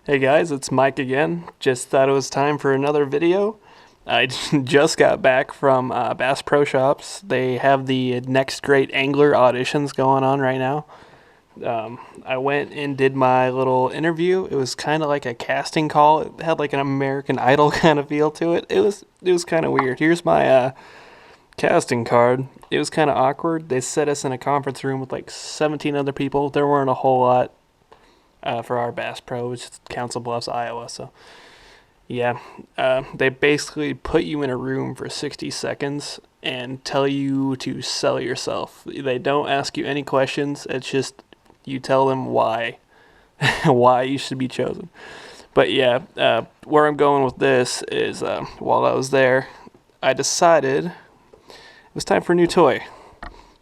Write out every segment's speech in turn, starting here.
Hey guys, it's Mike again. Just thought it was time for another video. I just got back from Bass Pro Shops. They have the Next Great Angler auditions going on right now. I went and did my little interview. It was kind of like a casting call. It had like an American Idol kind of feel to it. It was kind of weird. Here's my casting card. It was kind of awkward. They set us in a conference room with like 17 other people. There weren't a whole lot for our Bass Pro, which is Council Bluffs, Iowa. So, yeah, they basically put you in a room for 60 seconds and tell you to sell yourself. They don't ask you any questions. It's just you tell them why, why you should be chosen. But yeah, where I'm going with this is while I was there, I decided it was time for a new toy.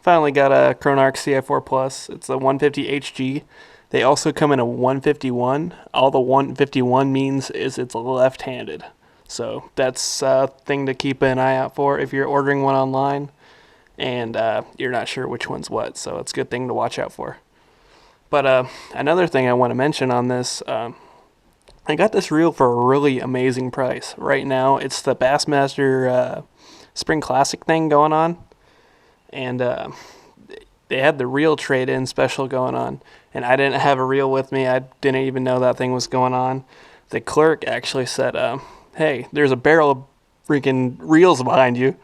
Finally got a Chronarch CI4 Plus. It's a 150 HG. They also come in a 151. All the 151 means is it's left-handed. So that's a thing to keep an eye out for if you're ordering one online and you're not sure which one's what. So it's a good thing to watch out for. But another thing I want to mention on this, I got this reel for a really amazing price. Right now it's the Bassmaster Spring Classic thing going on. And they had the reel trade-in special going on. And I didn't have a reel with me. I didn't even know that thing was going on. The clerk actually said, hey, there's a barrel of freaking reels behind you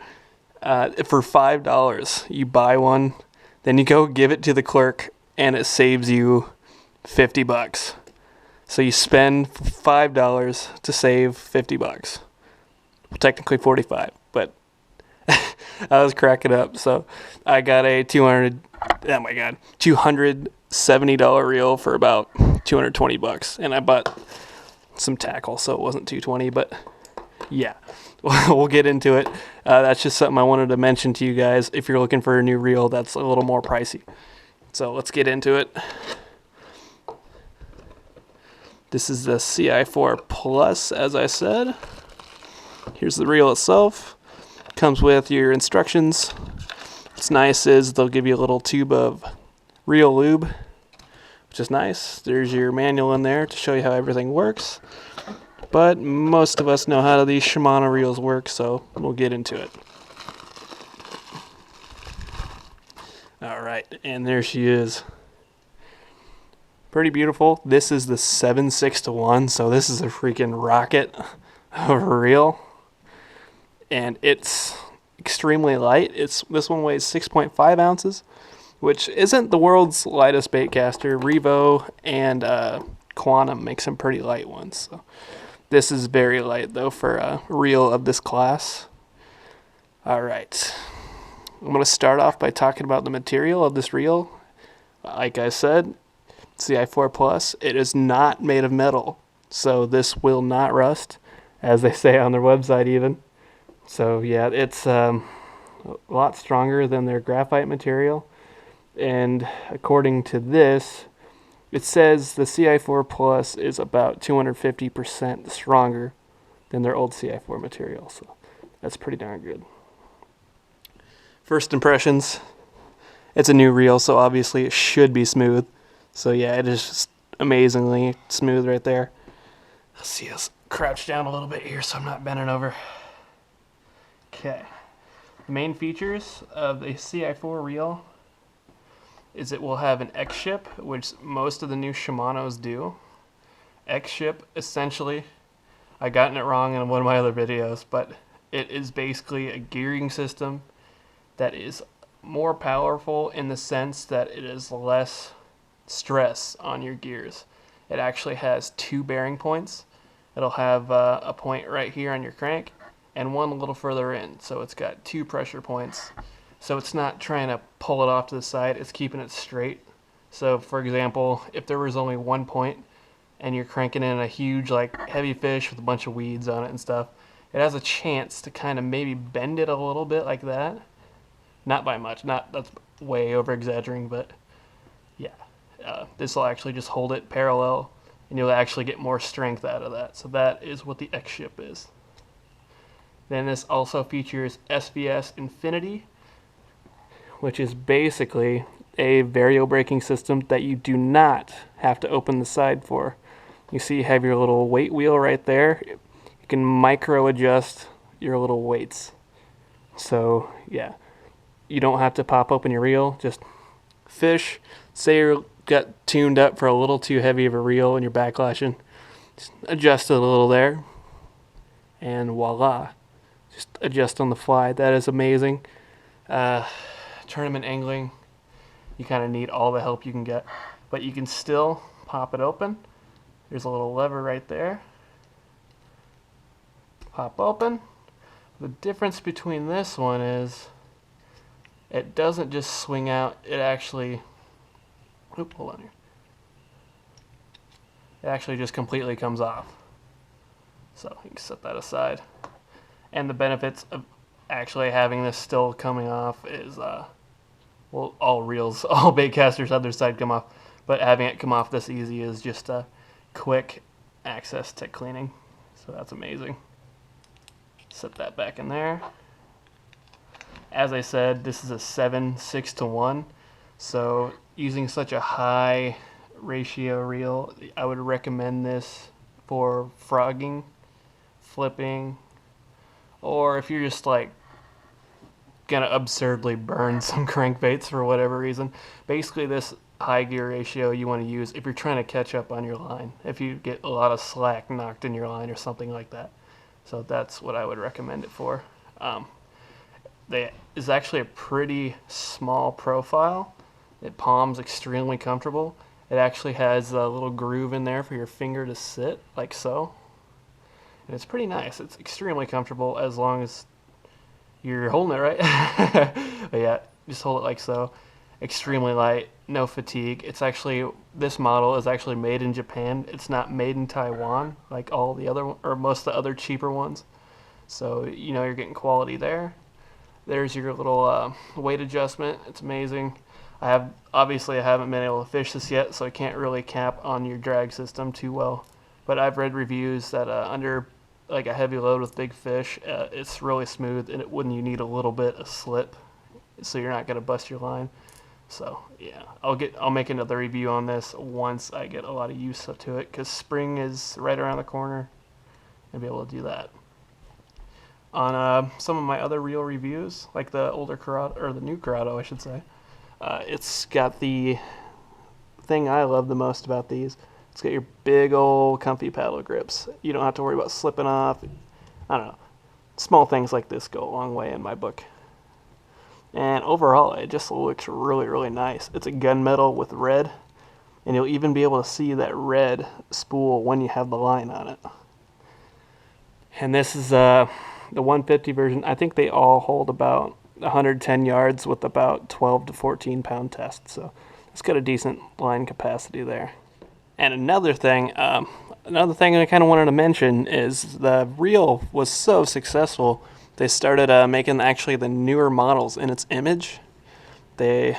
for $5. You buy one, then you go give it to the clerk, and it saves you $50. So you spend $5 to save $50. Well, technically 45, but I was cracking up. So I got a $270 reel for about $220, and I bought some tackle, so it wasn't $220, but yeah, we'll get into it. That's just something I wanted to mention to you guys. If you're looking for a new reel that's a little more pricey, so let's get into it. This is the CI4 Plus, as I said. Here's the reel itself. Comes with your instructions. What's nice is they'll give you a little tube of reel lube, which is nice. There's your manual in there to show you how everything works. But most of us know how these Shimano reels work, so we'll get into it. Alright, and there she is. Pretty beautiful. This is the 7.6-1, so this is a freaking rocket of a reel. And it's extremely light. This one weighs 6.5 ounces, which isn't the world's lightest bait caster. Revo and Quantum make some pretty light ones. So this is very light, though, for a reel of this class. All right. I'm going to start off by talking about the material of this reel. Like I said, CI4 Plus, it is not made of metal, so this will not rust, as they say on their website even. So yeah, it's a lot stronger than their graphite material. And according to this, it says the CI4 Plus is about 250% stronger than their old CI4 material. So that's pretty darn good. First impressions, it's a new reel, so obviously it should be smooth. So yeah, it is just amazingly smooth right there. Let's see us crouch down a little bit here so I'm not bending over. Okay, the main features of the CI4 reel is it will have an X-ship, which most of the new Shimanos do. X-ship, essentially, I gotten it wrong in one of my other videos, but it is basically a gearing system that is more powerful in the sense that it is less stress on your gears. It actually has two bearing points. It'll have a point right here on your crank and one a little further in. So it's got two pressure points. So it's not trying to pull it off to the side, it's keeping it straight. So for example, if there was only one point and you're cranking in a huge like heavy fish with a bunch of weeds on it and stuff, it has a chance to kind of maybe bend it a little bit like that. Not by much, that's way over exaggerating, but yeah. This will actually just hold it parallel and you'll actually get more strength out of that. So that is what the X-ship is. Then this also features SVS Infinity, which is basically a vario braking system that you do not have to open the side for. You see you have your little weight wheel right there. You can micro adjust your little weights. So yeah, you don't have to pop open your reel, just fish. Say you got tuned up for a little too heavy of a reel and you're backlashing, just adjust it a little there, and voila, just adjust on the fly. That is amazing. Tournament angling, you kind of need all the help you can get, but you can still pop it open. There's a little lever right there. Pop open. The difference between this one is it doesn't just swing out, it actually, hold on here. It actually just completely comes off. So you can set that aside. And the benefits of actually having this still coming off is, well, all reels, all bait casters have their side come off, but having it come off this easy is just a quick access to cleaning. So that's amazing. Set that back in there. As I said, this is a 7:6:1, so using such a high ratio reel, I would recommend this for frogging, flipping, or if you're just like gonna absurdly burn some crankbaits for whatever reason. Basically, this high gear ratio you want to use if you're trying to catch up on your line, if you get a lot of slack knocked in your line or something like that. So that's what I would recommend it for. Is actually a pretty small profile. It palms extremely comfortable. It actually has a little groove in there for your finger to sit, like so. And it's pretty nice. It's extremely comfortable as long as you're holding it right. But yeah, just hold it like so. Extremely light, no fatigue. It's actually, this model is actually made in Japan. It's not made in Taiwan like all the other, or most of the other cheaper ones. So you know you're getting quality there. There's your little weight adjustment. It's amazing. Obviously I haven't been able to fish this yet, so I can't really cap on your drag system too well. But I've read reviews that under like a heavy load with big fish, it's really smooth, and when you need a little bit of slip, so you're not gonna bust your line. So yeah, I'll make another review on this once I get a lot of use to it, because spring is right around the corner and be able to do that. On some of my other reel reviews, like the older Corrado, or the new Corrado I should say, it's got the thing I love the most about these. It's got your big old comfy paddle grips. You don't have to worry about slipping off. I don't know. Small things like this go a long way in my book. And overall, it just looks really, really nice. It's a gunmetal with red, and you'll even be able to see that red spool when you have the line on it. And this is the 150 version. I think they all hold about 110 yards with about 12 to 14 pound test. So it's got a decent line capacity there. And another thing I kind of wanted to mention is the reel was so successful. They started making actually the newer models in its image. They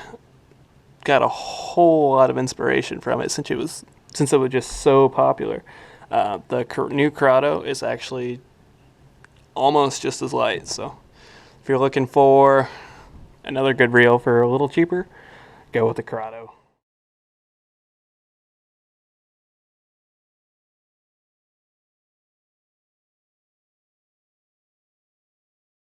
got a whole lot of inspiration from it since it was just so popular. The new Corrado is actually almost just as light. So if you're looking for another good reel for a little cheaper, go with the Corrado.